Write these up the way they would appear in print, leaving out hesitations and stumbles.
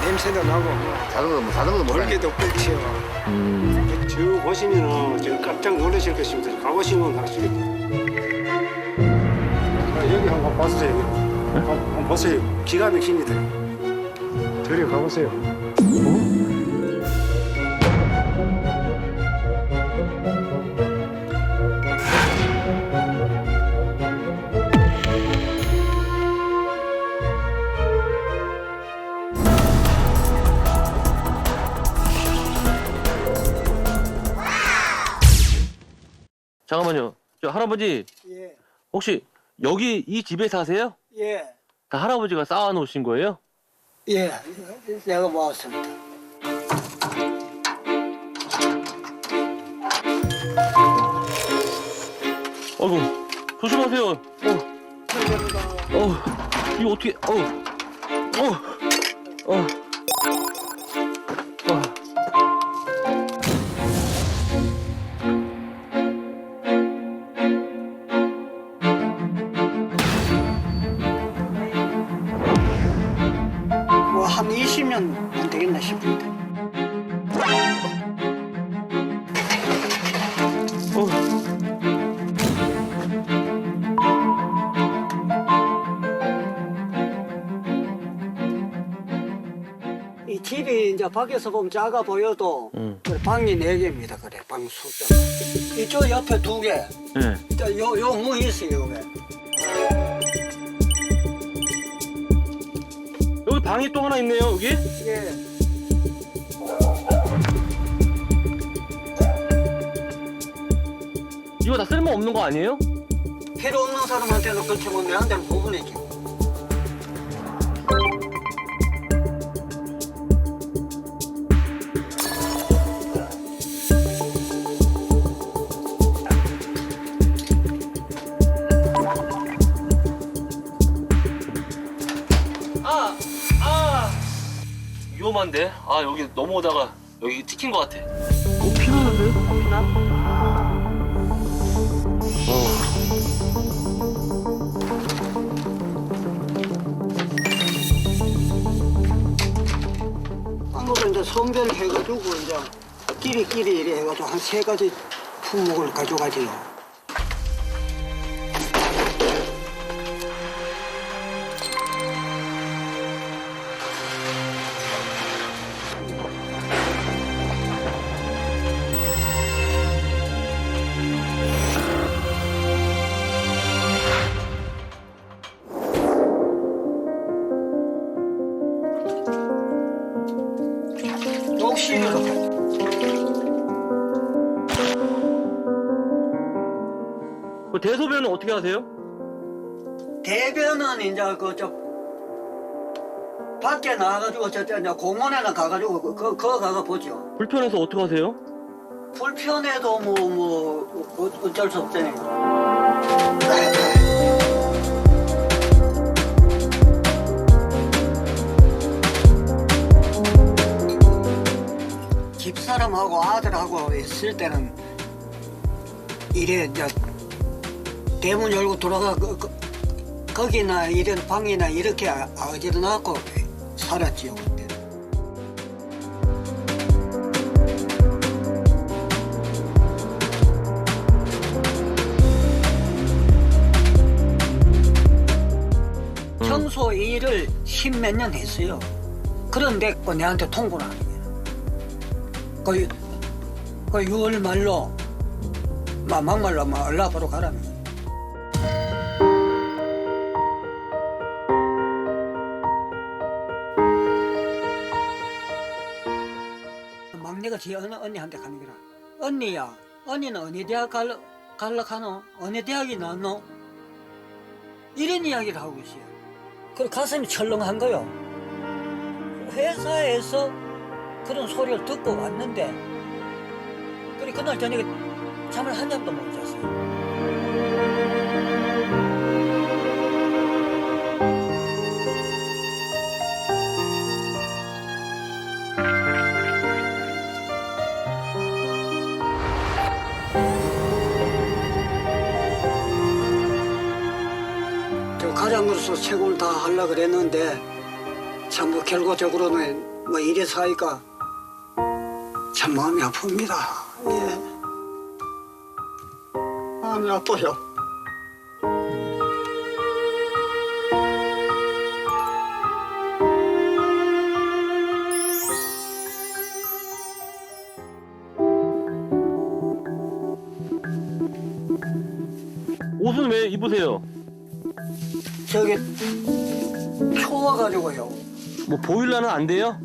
냄새도 나고 자전거도 못 돌개도 펼치요. 저 보시면은 저 깜짝 놀라실 것입니다. 가보시면 확실히. 여기 한번 보세요. 한번 보세요. 기가 막힙니다. 저리 가보세요. 잠깐만요. 저 할아버지 예, 혹시 여기 이 집에 사세요? 예, 다 할아버지가 쌓아 놓으신 거예요? 예. 내가 모았습니다. 어이구 조심하세요. 이거 어떻게? 뭐 한 20년 안 되겠나 싶은데. 이 집이 이제 밖에서 보면 작아 보여도 그래, 방이 4개입니다. 그래, 방 숫자. 이쪽 옆에 2개. 네. 요 문이 있어요, 여기. 여기 방이 또 하나 있네요. 여기? 예. 이거 다 쓸모 없는 거 아니에요? 필요 없는 사람한테는 그렇지 뭐 내한테는 부분이지. 위험한데? 여기 넘어오다가 여기 튀긴 것 같아. 피나는데? 피나? 아무래도 이제 선별해가지고 이제 끼리끼리 이래 해가지고 한 3가지 품목을 가져가지요. 혹시 그 대소변은 어떻게 하세요? 대변은 이제 그저 밖에 나가가지고 저 이제 공원에나 가가지고 그거 가가 보죠. 불편해서 어떻게 하세요? 불편해도 어쩔 수 없잖아요. 집사람하고 아들하고 있을 때는 이래 이제 대문 열고 들어가 거기나 이런 방이나 이렇게 어지러나고 살았지요 그때. 청소 일을 10몇 년 했어요. 그런데 내한테 통보를 안 해요. 그 6월 말로 막말로 연락으로 가라면. 막내가 지 언니한테 가는 거라. 언니야, 언니는 어느 대학 갈라 하노? 어느 대학이 나왔노? 이런 이야기를 하고 있어요. 그리고 가슴이 철렁한 거요. 회사에서 그런 소리를 듣고 왔는데, 그리고 그날 저녁에 잠을 한 잠도 못 잤어요. 저 가장으로서 최고를 다 하려고 그랬는데 참 뭐 결과적으로는 뭐 이래 사니까 참 마음이 아픕니다. 예. 마음이 아파요. 옷은 왜 입으세요? 저기 추워가지고요. 뭐 보일러는 안 돼요?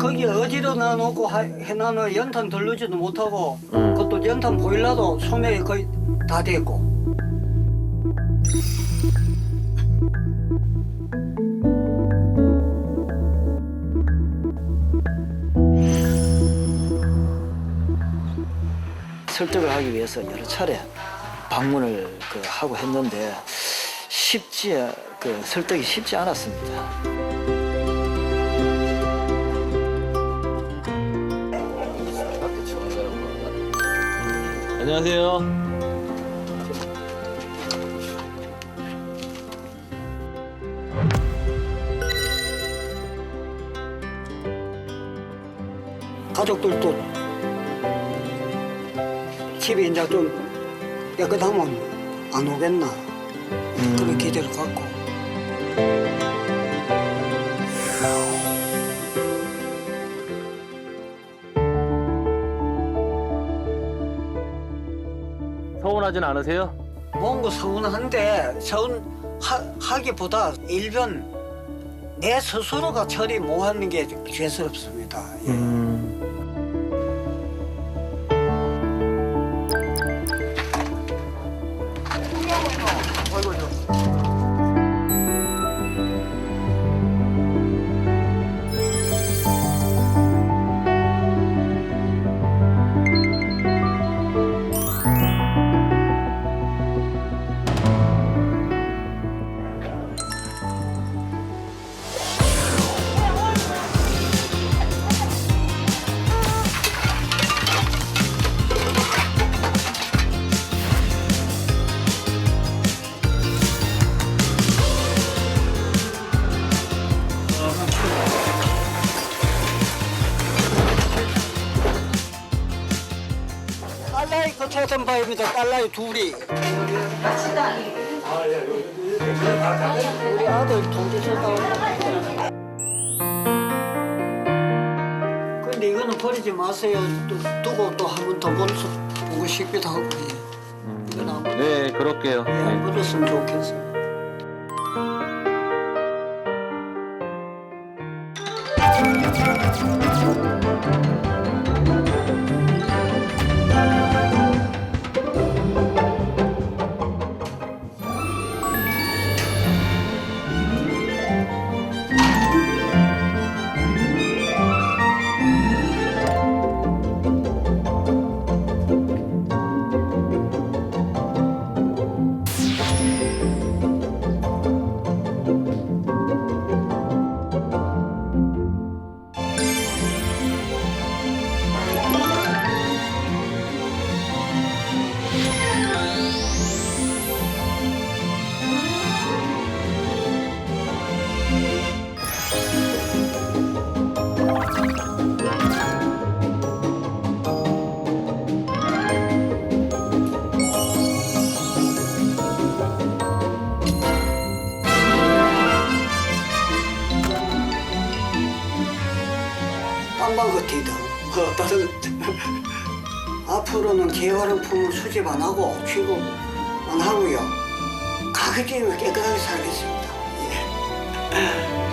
거기 어디로 놔놓고 해놔는 연탄 들르지도 못하고 음. 그것도 연탄 보일러도 소명이 거의 다 됐고. 설득을 하기 위해서 여러 차례 방문을 하고 했는데 설득이 쉽지 않았습니다. 안녕하세요. 가족들도 집이 이제 좀 깨끗하면 안 오겠나 그런 기대를 갖고. 서운하진 않으세요? 뭔가 서운한데 서운하기보다 일변 내 스스로가 처리 못하는 게 죄스럽습니다. 예. 딸라이 거쳐던 바입니다. 딸라이 둘이. 우리 아들 둘이서 나옵니다. 근데 이거는 버리지 마세요. 또 두고 또 한 번 더 보고 싶기도 하고. 예. 이건 안 네, 그럴게요. 버렸으면 좋겠어요. 빵빵 같이다. 다른 앞으로는 재활용품을 수집 안 하고 취급 안 하고요. 가게집을 깨끗하게 살겠습니다. 예.